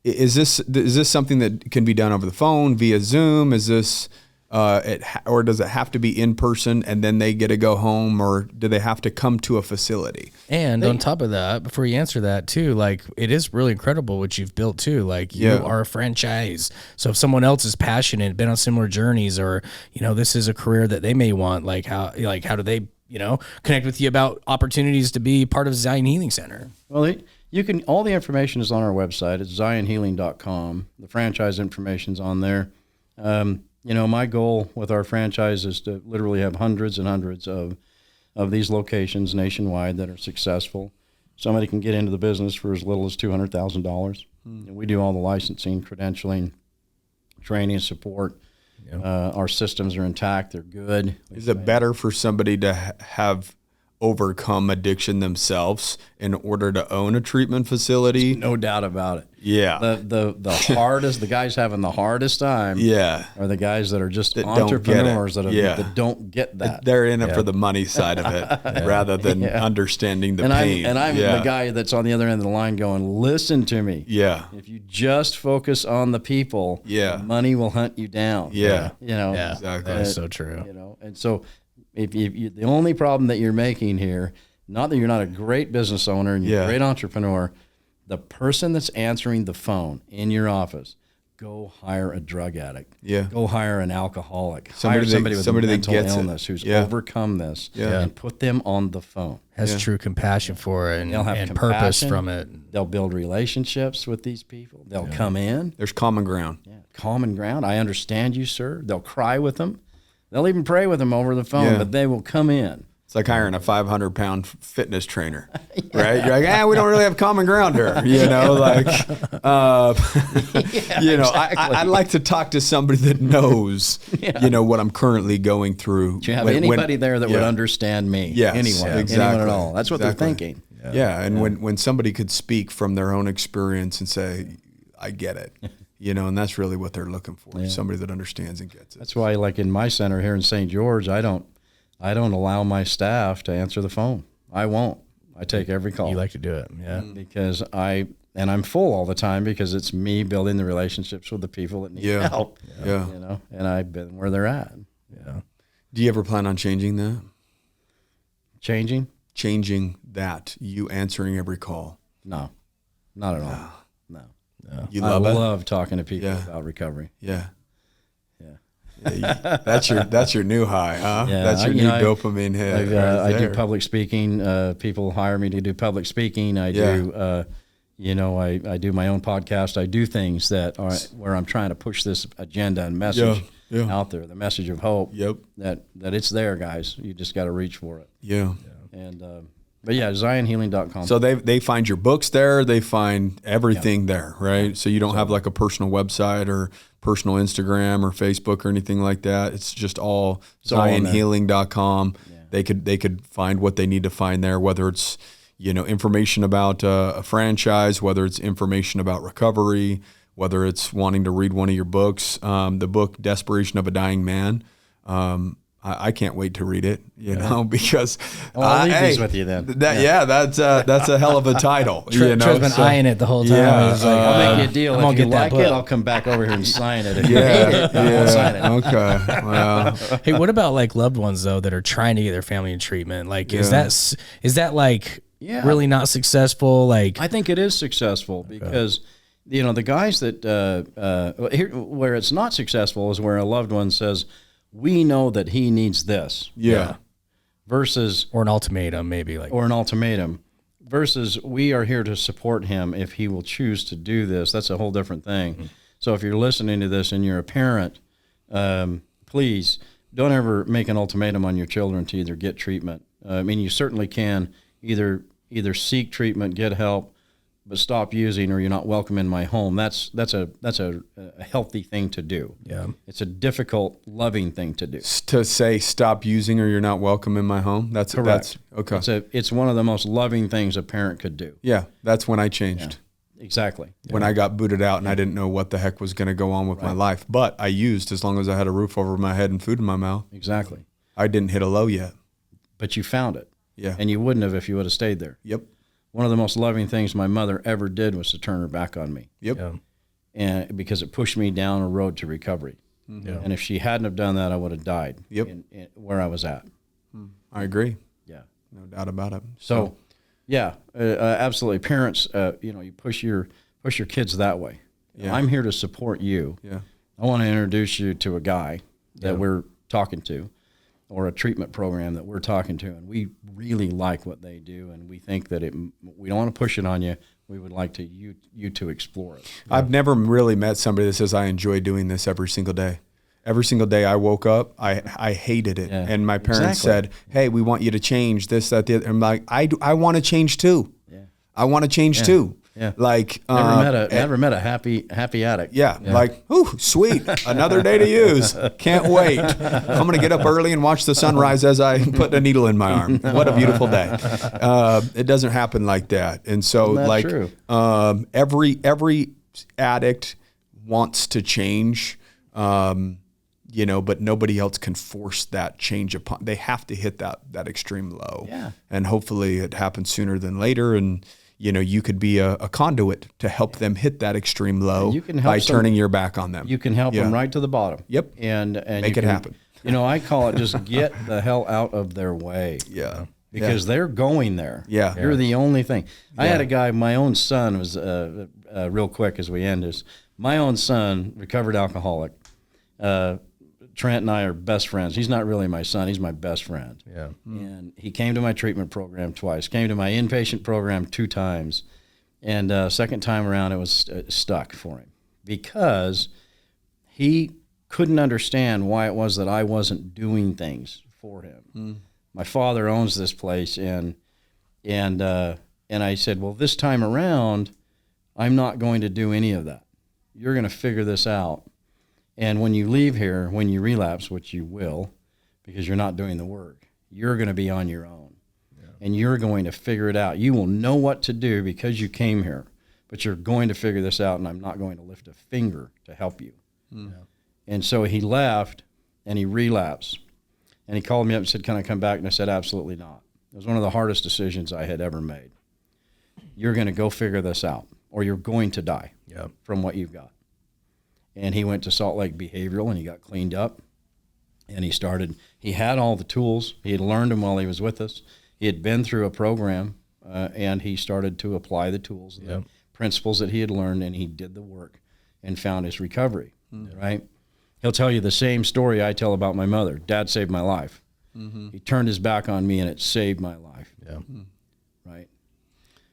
B: is this something that can be done over the phone, via Zoom? Is this or does it have to be in person and then they get to go home, or do they have to come to a facility?
D: And on top of that, before you answer that too, like, it is really incredible what you've built too. Like, you are a franchise. So if someone else is passionate, been on similar journeys, or, this is a career that they may want, how do they, connect with you about opportunities to be part of Zion Healing Center?
A: Well, you can, all the information is on our website. It's zionhealing.com. The franchise information's on there. My goal with our franchise is to literally have hundreds and hundreds of these locations nationwide that are successful. Somebody can get into the business for as little as $200,000. And we do all the licensing, credentialing, training, support. Our systems are intact. They're good.
B: Is it better for somebody to have overcome addiction themselves in order to own a treatment facility?
A: No doubt about it.
B: Yeah.
A: The hardest, the guys having the hardest time are the guys that are just entrepreneurs that don't get that.
B: They're in it for the money side of it rather than understanding the pain.
A: I'm the guy that's on the other end of the line going, listen to me.
B: Yeah.
A: If you just focus on the people, money will hunt you down.
B: Yeah.
D: Exactly. That's so true.
A: And so if you, the only problem that you're making here, not that you're not a great business owner and you're a great entrepreneur, the person that's answering the phone in your office, go hire a drug addict.
B: Yeah.
A: Go hire an alcoholic.
B: Somebody
A: hire somebody with a mental
B: that gets
A: illness who's
B: Yeah.
A: overcome this and put them on the phone.
D: Has true compassion for it
A: They'll have
D: and purpose
A: compassion.
D: from it.
A: They'll build relationships with these people. They'll come in.
B: There's common ground.
A: Common ground. I understand you, sir. They'll cry with them. They'll even pray with them over the phone, but they will come in.
B: It's like hiring a 500-pound fitness trainer, right? You're like, we don't really have common ground here,
A: Exactly.
B: I'd like to talk to somebody that knows, what I'm currently going through.
A: Do you have anybody there that would understand me?
B: Yes,
A: anyone at all. That's what they're thinking.
B: When somebody could speak from their own experience and say, I get it. And that's really what they're looking for, somebody that understands and gets it.
A: That's why, like in my center here in St. George, I don't allow my staff to answer the phone. I won't. I take every call.
D: You like to do it,
A: because I and I'm full all the time because it's me building the relationships with the people that need help.
B: Yeah.
A: You know, and I've been where they're at.
D: Yeah.
B: Do you ever plan on changing that?
A: Changing?
B: Changing that, you answering every call.
A: No, not at all. No.
B: You
A: I
B: love it?
A: love talking to people
B: Yeah.
A: about recovery.
B: Yeah.
A: Yeah.
B: That's your new high, huh?
A: Yeah,
B: That's your
A: you
B: new
A: know,
B: dopamine hit.
A: I do
B: there.
A: public speaking. People hire me to do public speaking. I do, I do my own podcast. I do things that are where I'm trying to push this agenda and message out there, the message of hope.
B: Yep.
A: That it's there, guys. You just got to reach for it.
B: Yeah.
A: And but yeah, zionhealing.com.
B: So they find your books there. They find everything there, right? So you don't have like a personal website or personal Instagram or Facebook or anything like that. It's just all zionhealing.com. Yeah. They could find what they need to find there, whether it's, you know, information about a franchise, whether it's information about recovery, whether it's wanting to read one of your books, the book Desperation of a Dying Man. I can't wait to read it, you know, because
A: I'll leave these with you then.
B: That's a hell of a title.
D: Trev's been eyeing it the whole time.
B: Yeah,
D: He's like,
A: I'll make you a deal.
D: I'm gonna
A: If you
D: get that
A: like
D: book.
A: it, I'll come back over here and sign it. If you hate it, I won't sign it.
B: Okay. Well,
D: Hey, what about like loved ones though that are trying to get their family in treatment? Like, is that like really not successful? Like,
A: I think it is successful because, you know, the guys that here where it's not successful is where a loved one says, "We know that he needs this."
B: yeah.
A: Versus
D: or an ultimatum, maybe like,
A: or an ultimatum. Versus, we are here to support him if he will choose to do this. That's a whole different thing. Mm-hmm. So if you're listening to this and you're a parent, please don't ever make an ultimatum on your children to either get treatment. I mean, you certainly can either seek treatment, get help, but stop using, or you're not welcome in my home. That's a healthy thing to do.
D: Yeah.
A: It's a difficult, loving thing to do.
B: To say stop using or you're not welcome in my home. That's
A: Correct.
B: That's okay.
A: It's one of the most loving things a parent could do.
B: Yeah, that's when I changed.
A: Yeah, exactly.
B: When I got booted out and I didn't know what the heck was going to go on with my life, but I used as long as I had a roof over my head and food in my mouth.
A: Exactly.
B: I didn't hit a low yet.
A: But you found it.
B: Yeah.
A: And you wouldn't have if you would have stayed there.
B: Yep.
A: One of the most loving things my mother ever did was to turn her back on me.
B: Yep.
D: yeah.
A: And because it pushed me down a road to recovery.
D: Yeah.
A: And if she hadn't have done that, I would have died.
B: Yep.
A: in where I was at.
B: I agree.
A: Yeah.
B: No doubt about it.
A: So, yeah, absolutely. Parents, you push your kids that way.
B: Yeah.
A: I'm here to support you.
B: Yeah.
A: I want to introduce you to a guy that we're talking to, or a treatment program that we're talking to, and we really like what they do, and we think that we don't want to push it on you. We would like to you to explore it.
B: I've never really met somebody that says I enjoy doing this every single day. Every single day I woke up, I hated it.
A: Yeah.
B: And my parents said, "Hey, we want you to change this, that, the other." I'm like, I want to change too.
A: Yeah.
B: I want to change too.
A: Yeah.
B: Like
A: Never met a happy addict.
B: Yeah, like, ooh, sweet. Another day to use. Can't wait. I'm going to get up early and watch the sunrise as I put a needle in my arm. What a beautiful day. It doesn't happen like that. And so,
A: Isn't that
B: like,
A: true?
B: Every addict wants to change, but nobody else can force that change upon. They have to hit that extreme low.
A: Yeah.
B: And hopefully it happens sooner than later. And you could be a conduit to help them hit that extreme low
A: You can help
B: by turning your back on them.
A: You can help them right to the bottom.
B: Yep.
A: And
B: Make it happen.
A: I call it just get the hell out of their way.
B: Yeah.
A: Because they're going there.
B: Yeah.
A: You're the only thing. I had a guy, my own son was, real quick as we end this, my own son, recovered alcoholic. Trent and I are best friends. He's not really my son. He's my best friend.
D: Yeah.
A: And he came to my treatment program twice, came to my inpatient program 2 times. And second time around, it was stuck for him because he couldn't understand why it was that I wasn't doing things for him. My father owns this place, and I said, well, this time around, I'm not going to do any of that. You're going to figure this out. And when you leave here, when you relapse, which you will, because you're not doing the work, you're going to be on your own. Yeah. And you're going to figure it out. You will know what to do because you came here, but you're going to figure this out, and I'm not going to lift a finger to help you. Yeah. And so he left, and he relapsed. And he called me up and said, can I come back? And I said, absolutely not. It was one of the hardest decisions I had ever made. You're going to go figure this out. or you're going to die
D: Yep.
A: from what you've got. And he went to Salt Lake Behavioral, and he got cleaned up. And he had all the tools. He had learned them while he was with us. He had been through a program, and he started to apply the tools, the principles that he had learned, and he did the work and found his recovery, right? He'll tell you the same story I tell about my mother. Dad saved my life. He turned his back on me, and it saved my life, right?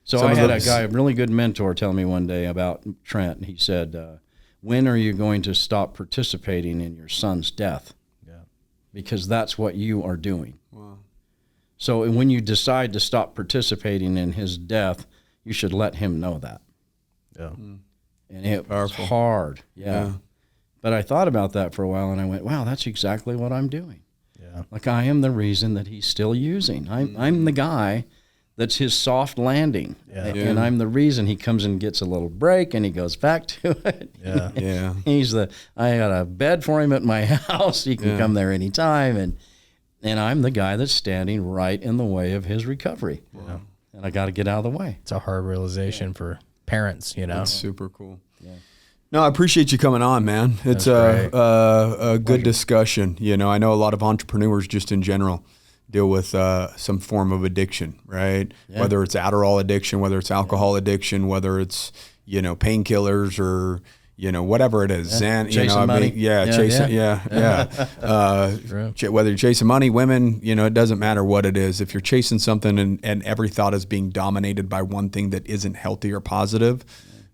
A: So I had a really good mentor, tell me one day about Trent, and he said, when are you going to stop participating in your son's death? Because that's what you are doing. Wow. So when you decide to stop participating in his death, you should let him know that.
D: Yeah.
A: And it was hard. Yeah. But I thought about that for a while, and I went, wow, that's exactly what I'm doing. Yeah. Like, I am the reason that he's still using. I'm the guy that's his soft landing. And I'm the reason he comes and gets a little break, and he goes back to it. I got a bed for him at my house. He can come there anytime. And I'm the guy that's standing right in the way of his recovery. Wow. And I got to get out of the way.
D: It's a hard realization for parents,
B: That's super cool. No, I appreciate you coming on, man. It's a good discussion. I know a lot of entrepreneurs just in general deal with some form of addiction, right? Yeah. Whether it's Adderall addiction, whether it's alcohol addiction, whether it's, painkillers or, whatever it is. Zen,
A: chasing money.
B: Whether you're chasing money, women, it doesn't matter what it is. If you're chasing something and every thought is being dominated by one thing that isn't healthy or positive,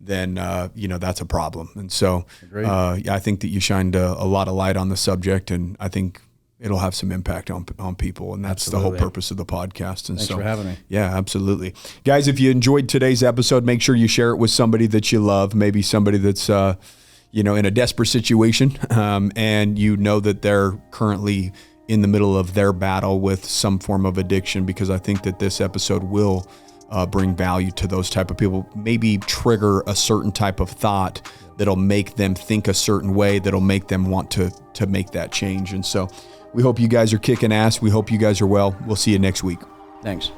B: then, that's a problem. And so I think that you shined a lot of light on the subject, and I think it'll have some impact on people, and that's the whole purpose of the podcast. And
A: Thanks for having me.
B: Yeah, absolutely. Guys, if you enjoyed today's episode, make sure you share it with somebody that you love, maybe somebody that's, in a desperate situation, and that they're currently in the middle of their battle with some form of addiction, because I think that this episode will bring value to those type of people, maybe trigger a certain type of thought that'll make them think a certain way, that'll make them want to make that change. And so we hope you guys are kicking ass. We hope you guys are well. We'll see you next week.
A: Thanks.